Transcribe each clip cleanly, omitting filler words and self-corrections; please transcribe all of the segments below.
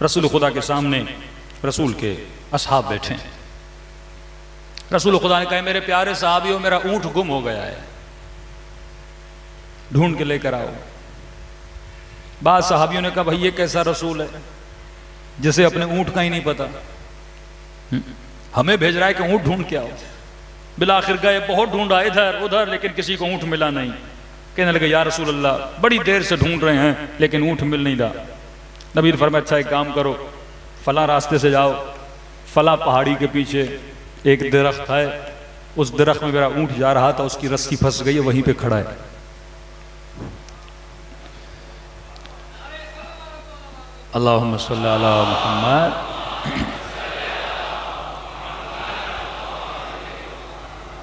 رسول خدا کے سامنے رسول کے اصحاب بیٹھے ہیں. رسول خدا نے کہا میرے پیارے صحابیوں میرا اونٹ گم ہو گیا ہے، ڈھونڈ کے لے کر آؤ. بعض صحابیوں نے کہا بھائی یہ کیسا رسول ہے جسے اپنے اونٹ کا ہی نہیں پتا، ہمیں بھیج رہا ہے کہ اونٹ ڈھونڈ کے آؤ. بالآخر گئے، بہت ڈھونڈا ادھر ادھر لیکن کسی کو اونٹ ملا نہیں. کہنے لگے یا رسول اللہ بڑی دیر سے ڈھونڈ رہے ہیں لیکن اونٹ مل نہیں رہا. نبی نے فرمایا اچھا ایک کام کرو، فلاں راستے سے جاؤ، فلاں پہاڑی کے پیچھے ایک درخت ہے، اس درخت میں میرا اونٹ جا رہا تھا، اس کی رسی پھنس گئی ہے، وہیں پہ کھڑا ہے. اللہم صلی علی محمد.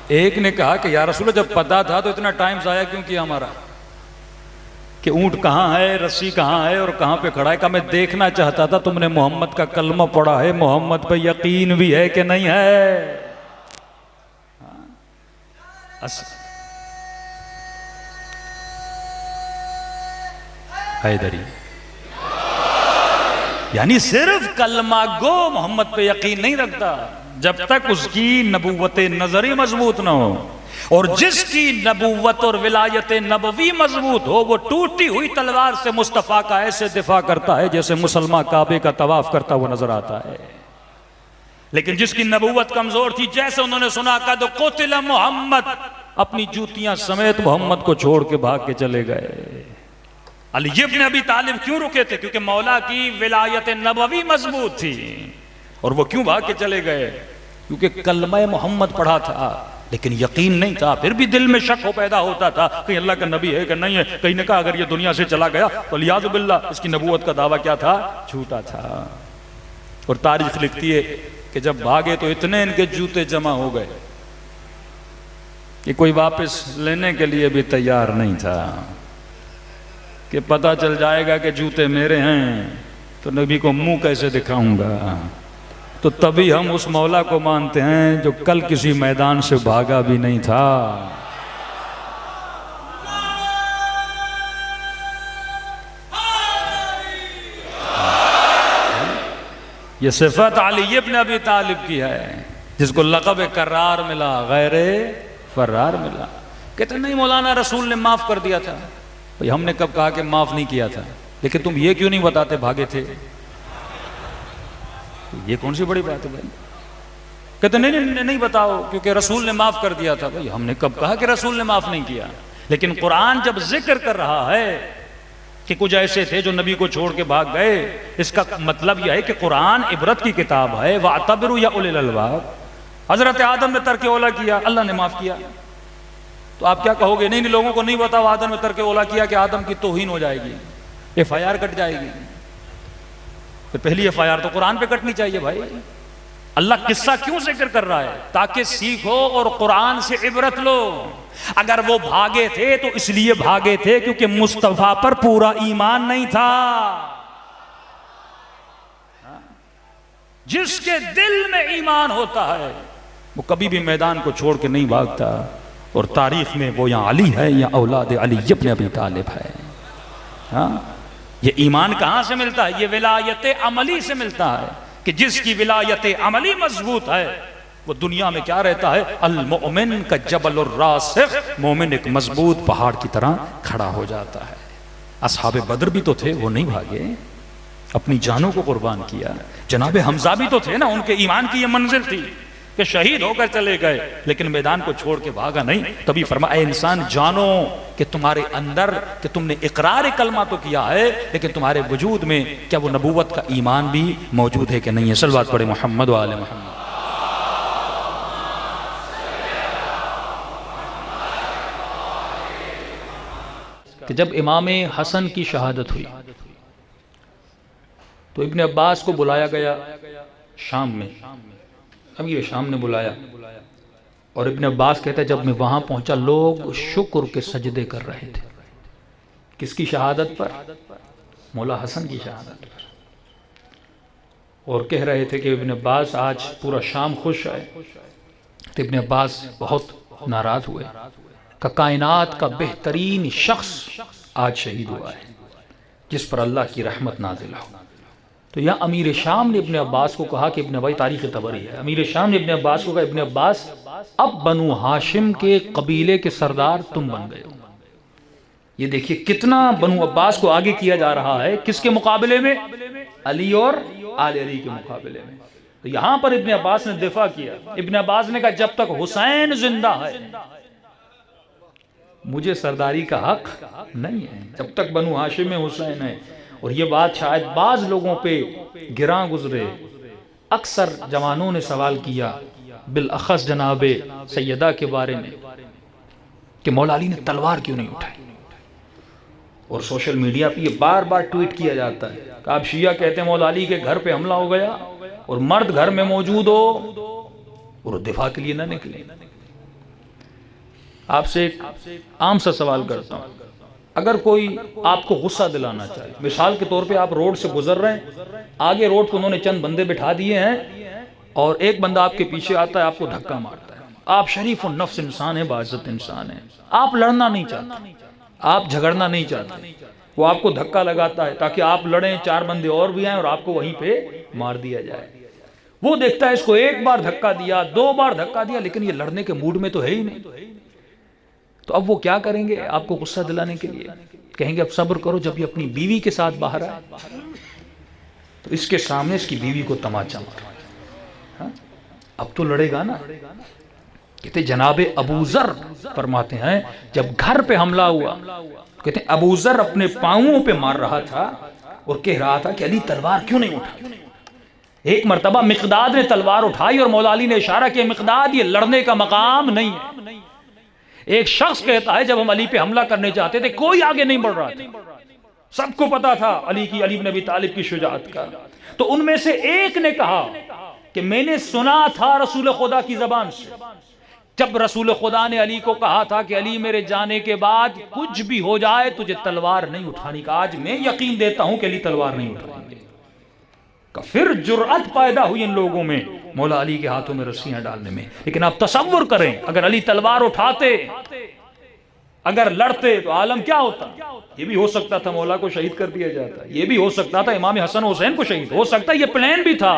ایک نے کہا کہ یا رسول اللہ جب پتا تھا تو اتنا ٹائم ضائع کیوں کیا ہمارا، کہ اونٹ کہاں ہے، رسی کہاں ہے اور کہاں پہ کھڑا ہے. کہ میں دیکھنا چاہتا تھا تم نے محمد کا کلمہ پڑھا ہے، محمد پہ یقین بھی ہے کہ نہیں ہے. حیدری یعنی صرف کلمہ گو محمد پہ یقین نہیں رکھتا جب تک اس کی نبوت نظری مضبوط نہ ہو. اور جس کی نبوت اور ولایت نبوی مضبوط ہو وہ ٹوٹی ہوئی تلوار سے مصطفیٰ کا ایسے دفاع کرتا ہے جیسے مسلمان کعبے کا طواف کرتا ہوا نظر آتا ہے. لیکن جس کی نبوت کمزور تھی، جیسے انہوں نے سنا کہ تو قتل محمد، اپنی جوتیاں سمیت محمد کو چھوڑ کے بھاگ کے چلے گئے. علی ابن ابی طالب کیوں رکے تھے؟ کیونکہ مولا کی ولایت نبوی مضبوط تھی. اور وہ کیوں بھاگ کے چلے گئے؟ کیونکہ کلمہ محمد پڑھا تھا لیکن یقین نہیں تھا. پھر بھی دل میں شک ہو پیدا ہوتا تھا کہ اللہ کا نبی ہے کہ نہیں ہے. کہیں نے کہا اگر یہ دنیا سے چلا گیا تو الیاذ باللہ اس کی نبوت کا دعویٰ کیا تھا؟ جھوٹا تھا. اور تاریخ لکھتی ہے کہ جب بھاگے تو اتنے ان کے جوتے جمع ہو گئے کہ کوئی واپس لینے کے لیے بھی تیار نہیں تھا. کہ پتہ چل جائے گا کہ جوتے میرے ہیں تو نبی کو منہ کیسے دکھاؤں گا. تو تبھی ہم اس مولا کو مانتے ہیں جو کل کسی میدان سے بھاگا بھی نہیں تھا. یہ صفت علی ابن ابی طالب کی ہے جس کو لقب کرار ملا، غیر فرار ملا. کہتے نہیں مولانا رسول نے معاف کر دیا تھا. ہم نے کب کہا کہ معاف نہیں کیا تھا؟ لیکن تم یہ کیوں نہیں بتاتے بھاگے تھے؟ یہ کون سی بڑی بات ہے بھائی؟ کہتے نہیں بتاؤ کیونکہ رسول نے معاف کر دیا تھا. بھائی ہم نے کب کہا کہ رسول نے معاف نہیں کیا؟ لیکن قرآن جب ذکر کر رہا ہے کہ کچھ ایسے تھے جو نبی کو چھوڑ کے بھاگ گئے، اس کا مطلب یہ ہے کہ قرآن عبرت کی کتاب ہے. وَاعْتَبِرُوا يَا أُولِي الْأَلْبَابِ. حضرت آدم نے ترک اولا کیا، اللہ نے معاف کیا. تو آپ کیا کہو گے؟ نہیں لوگوں کو نہیں بتاؤ آدم نے ترک اولا کیا کہ آدم کی توہین ہو جائے گی، ایف آئی آر کٹ جائے گی. تو پہلی ایف آئی آر تو قرآن پہ کٹنی چاہیے بھائی. اللہ قصہ کیوں ذکر کر رہا ہے؟ تاکہ سیکھو اور قرآن سے عبرت لو. اگر وہ بھاگے تھے تو اس لیے بھاگے تھے کیونکہ مصطفیٰ پر پورا ایمان نہیں تھا. جس کے دل میں ایمان ہوتا ہے وہ کبھی بھی میدان کو چھوڑ کے نہیں بھاگتا. اور تاریخ میں وہ یا علی ہے یا اولاد علی ابن ابی طالب ہے. ہاں یہ ایمان کہاں سے ملتا ہے؟ یہ ولایت عملی سے ملتا ہے کہ جس کی ولایت عملی مضبوط ہے وہ دنیا میں کیا رہتا ہے؟ المؤمن کا جبل الراسخ. مومن ایک مضبوط پہاڑ کی طرح کھڑا ہو جاتا ہے. اصحاب بدر بھی تو تھے، وہ نہیں بھاگے، اپنی جانوں کو قربان کیا. جناب حمزہ بھی تو تھے نا، ان کے ایمان کی یہ منزل تھی کہ شہید ہو کر چلے گئے لیکن میدان کو چھوڑ کے بھاگا نہیں. تبھی فرمایا اے انسان جانو کہ تمہارے اندر کہ تم نے اقرار کلمہ تو کیا ہے لیکن تمہارے وجود میں کیا وہ نبوت کا ایمان بھی موجود ہے کہ نہیں ہے؟ صلوات پڑھے محمد و آل محمد. کہ جب امام حسن کی شہادت ہوئی تو ابن عباس کو بلایا گیا شام میں. امیر شام نے بلایا اور ابن عباس کہتا ہے جب میں وہاں پہنچا لوگ شکر کے سجدے کر رہے تھے. کس کی شہادت پر؟ مولا حسن کی شہادت پر. اور کہہ رہے تھے کہ ابن عباس آج پورا شام خوش ہے. تو ابن عباس بہت ناراض ہوئے کہ کائنات کا بہترین شخص آج شہید ہوا ہے جس پر اللہ کی رحمت نازل ہو. تو یہاں امیر شام نے ابن عباس کو کہا کہ ابن بھائی تاریخ طبری ہے، امیر شام نے ابن عباس کو کہا ابن عباس اب بنو ہاشم کے قبیلے کے سردار تم بن گئے ہو۔ یہ دیکھیے کتنا بنو عباس کو آگے کیا جا رہا ہے، کس کے مقابلے میں؟ علی اور آل علی کے مقابلے میں۔ تو یہاں پر ابن عباس نے دفاع کیا، ابن عباس نے کہا جب تک حسین زندہ ہے مجھے سرداری کا حق نہیں ہے، جب تک بنو ہاشم میں حسین ہے۔ اور یہ بات شاید بعض لوگوں پہ گراں گزرے، اکثر جوانوں نے سوال کیا بالاخص جناب سیدہ کے بارے میں کہ مولا علی نے تلوار کیوں نہیں اٹھائی، اور سوشل میڈیا پہ یہ بار بار ٹویٹ کیا جاتا ہے کہ آپ شیعہ کہتے ہیں مولا علی کے گھر پہ حملہ ہو گیا اور مرد گھر میں موجود ہو اور دفاع کے لیے نہ نکلے۔ آپ سے ایک عام سا سوال کرتا ہوں، اگر کوئی آپ کو غصہ دلانا چاہے، مثال کے طور پہ آپ روڈ سے گزر رہے ہیں، آگے روڈ کو انہوں نے چند بندے بٹھا دیے ہیں اور ایک بندہ آپ کے پیچھے آتا ہے، آپ کو دھکا مارتا ہے، آپ شریف النفس انسان ہیں، باعزت انسان ہیں، آپ لڑنا نہیں چاہتے، آپ جھگڑنا نہیں چاہتے، وہ آپ کو دھکا لگاتا ہے تاکہ آپ لڑیں، چار بندے اور بھی آئیں اور آپ کو وہیں پہ مار دیا جائے۔ وہ دیکھتا ہے اس کو ایک بار دھکا دیا، دو بار دھکا دیا، لیکن یہ لڑنے کے موڈ میں تو ہے ہی نہیں، تو اب وہ کیا کریں گے آپ کو غصہ دلانے کے لیے؟ کہیں گے اب صبر کرو، جب یہ اپنی بیوی کے ساتھ باہر آئے تو اس کے سامنے اس کی بیوی کو تماچا مارا، اب تو لڑے گا نا۔ کہتے جناب ابو ذر فرماتے ہیں جب گھر پہ حملہ ہوا، کہتے ہیں ابو ذر اپنے پاؤں پہ مار رہا تھا اور کہہ رہا تھا کہ علی تلوار کیوں نہیں اٹھا۔ ایک مرتبہ مقداد نے تلوار اٹھائی اور مولا علی نے اشارہ کیا مقداد یہ لڑنے کا مقام نہیں ہے۔ ایک شخص کہتا ہے جب ہم علی پہ حملہ کرنے جاتے تھے کوئی آگے نہیں بڑھ رہا تھا، سب کو پتا تھا علی بن ابی طالب کی شجاعت کا، تو ان میں سے ایک نے کہا کہ میں نے سنا تھا رسول خدا کی زبان سے، جب رسول خدا نے علی کو کہا تھا کہ علی میرے جانے کے بعد کچھ بھی ہو جائے تجھے تلوار نہیں اٹھانی کا، آج میں یقین دیتا ہوں کہ علی تلوار نہیں اٹھائیں گے۔ پھر جرأت پیدا ہوئی ان لوگوں میں مولا علی کے ہاتھوں میں رسیاں ڈالنے میں۔ لیکن آپ تصور کریں اگر علی تلوار اٹھاتے، اگر لڑتے تو عالم کیا ہوتا؟ یہ بھی ہو سکتا تھا مولا کو شہید کر دیا جاتا، یہ بھی ہو سکتا تھا امام حسن حسین کو شہید، ہو سکتا یہ پلان بھی تھا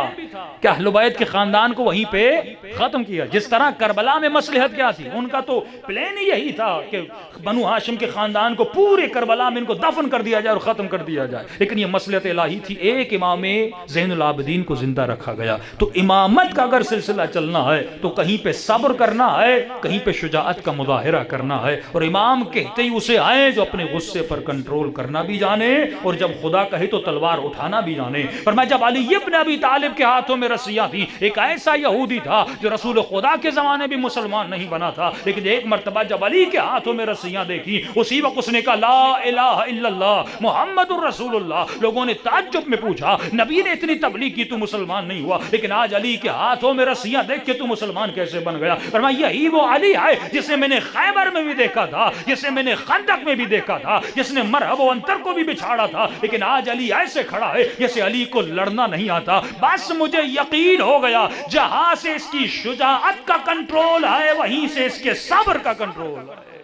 کہ اہل بیت کے خاندان کو وہیں پہ ختم کیا، جس طرح کربلا میں مصلحت کیا تھی، ان کا تو پلان ہی یہی تھا کہ بنو ہاشم کے خاندان کو پورے کربلا میں ان کو دفن کر دیا جائے اور ختم کر دیا جائے، لیکن یہ مصلحت الہی تھی، ایک امام زین العابدین کو زندہ رکھا گیا۔ تو امامت کا اگر سلسلہ چلنا ہے تو کہیں پہ صبر کرنا ہے، کہیں پہ شجاعت کا مظاہرہ کرنا ہے، اور امام کہتے ہی اسے آئے جو اپنے غصے پر کنٹرول کرنا بھی جانے اور جب خدا کہے تو تلوار اٹھانا بھی جانے۔ فرمایا جب علی ابن ابی طالب کے ہاتھوں میں رسیاں تھی، ایک ایسا یہودی تھا جو رسول خدا کے زمانے بھی مسلمان نہیں بنا تھا، لیکن ایک مرتبہ جب علی کے ہاتھوں میں رسیاں دیکھی اسی وقت اس نے کہا لا الہ الا اللہ محمد الرسول اللہ۔ لوگوں نے تعجب میں پوچھا نبی نے اتنی تبلیغ کی تو مسلمان نہیں ہوا، لیکن آج علی کے ہاتھوں میں رسیاں دیکھ کے تو مسلمان کیسے بن گیا؟ فرمایا یہی وہ علی ہے جسے میں نے خیبر میں بھی دیکھا تھا، جسے میں نے خندق میں بھی دیکھا تھا، جس نے مرحب و انتر کو بھی بچھاڑا تھا، لیکن آج علی ایسے کھڑا ہے جیسے علی کو لڑنا نہیں آتا۔ بس مجھے یقین ہو گیا جہاں سے اس کی شجاعت کا کنٹرول ہے وہیں سے اس کے صبر کا کنٹرول ہے۔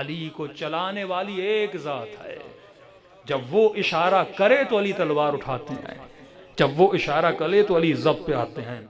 علی کو چلانے والی ایک ذات ہے، جب وہ اشارہ کرے تو علی تلوار اٹھاتے ہیں، جب وہ اشارہ کرے تو علی ضبط پہ آتے ہیں۔